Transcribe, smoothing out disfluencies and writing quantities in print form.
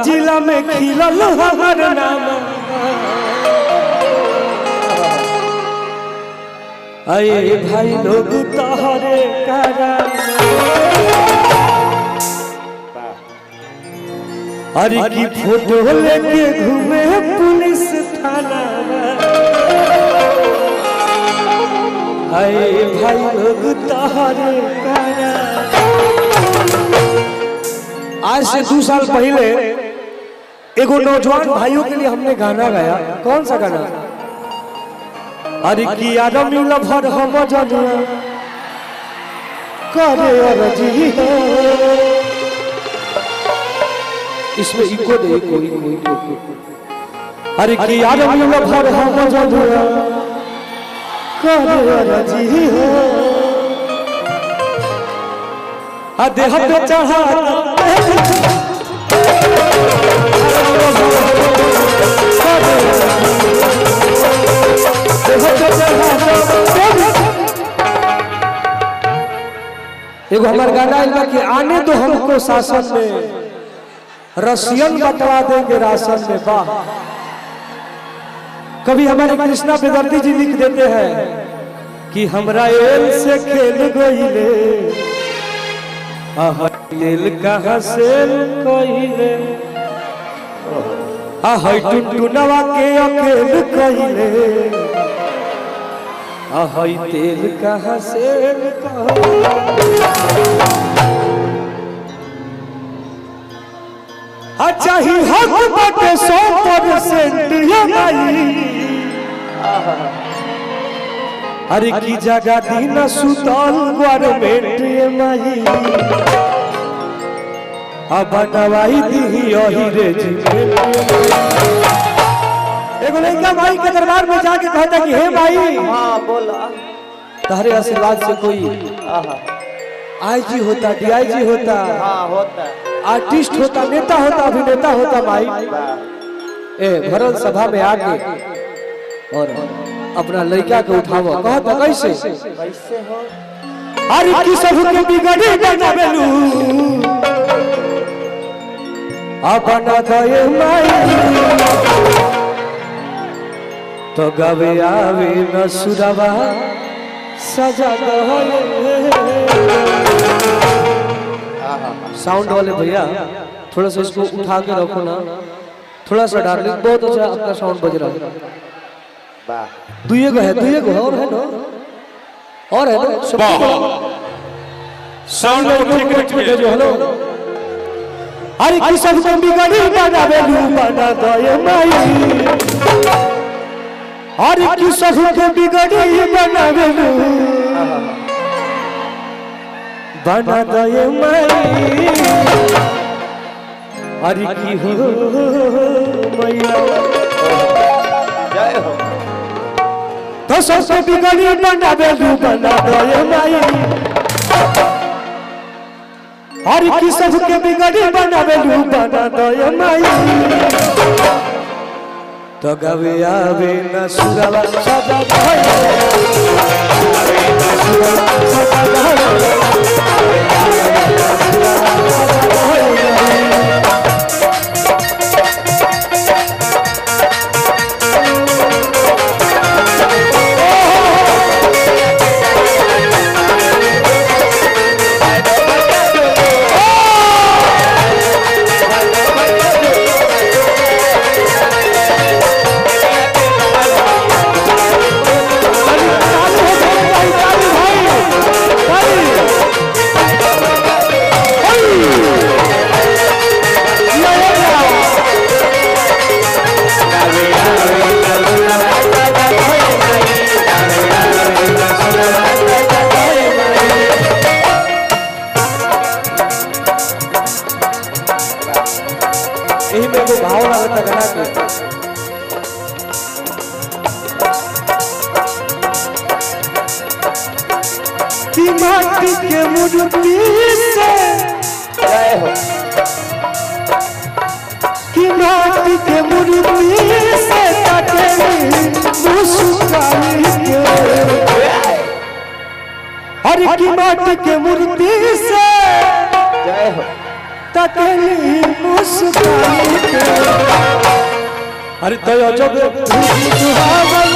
जिला में खिलल हर नाम अये भाई लोग तोहरे कारण अरे की फोटो लेके घूमे पुलिस थाना अये भाई लोग तोहरे कारण। आज से 2 साल पहले एगो नौजवान भाइयों के लिए हमने गाना गाया। कौन सा गाना? अरे की आदमी लभर हम जनुआ करे अरजी है। इसमें इको दे इको। अरे की आदमी लभर हम जनुआ करे अरजी है। देह पे चढ़ा एगो हमार गाना इनका कि आने दो हमको शासन में रसियन बटवा देंगे राशन में। वाह। कभी हमारे कृष्णा बेदर्दी जी लिख देते हैं कि हमरा एल से खेल गईले दिल कहाँ से कहिले हई टुनटुनवा के अकेल कहिले हई तेल कहाँ से चाहिए हक बाटे 100% ये भाई। अरे की जगह दीना सुतल गवर्नमेंट ये माही अब बनवाई दी यही रे जी। एगो लड़का भाई के दरबार में जाके कहता कि हे भाई हाँ बोला तुम्हारे आशीर्वाद से कोई आईजी होता, डीआईजी होता, हाँ होता, आर्टिस्ट होता, नेता होता, अभिनेता होता भाई। ए भरल सभा में आके और अपना लड़का के उठावो कहता कैसे कैसे हो? अरे की सब के बिगड़ी बनावेलू अपना दये माई तो गावे आवे न सुरवा सजा दे। साउंड वाले भैया थोड़ा सा इसको उठा के रखो ना, थोड़ा सा डार्लिंग। बहुत अच्छा आपका साउंड बज रहा है। दुए को है और है ना, और है ना साउंड ठीक जो हेलो। अरे की सब को बिगड़ी बनावेलू बना दये माई। अरे की सब को बिगड़ी बनावेलू बना दये माई। अरे की हो मैया जय हो तो सबसे बिगड़ी बनावेलू बना दये माई। हर की सबके बिगड़ी बनावेलू बना दये माई तो गावे आवे न सुरवा सजा यही में वो भाव लगता गाना के माटी के मूर्ति से जय हो कि माटी के मूर्ति से कटेली मुस्कानी के। अरे की माटी के मूर्ति से जय हो तकली मुस्कान के अरे तो जब सुहावन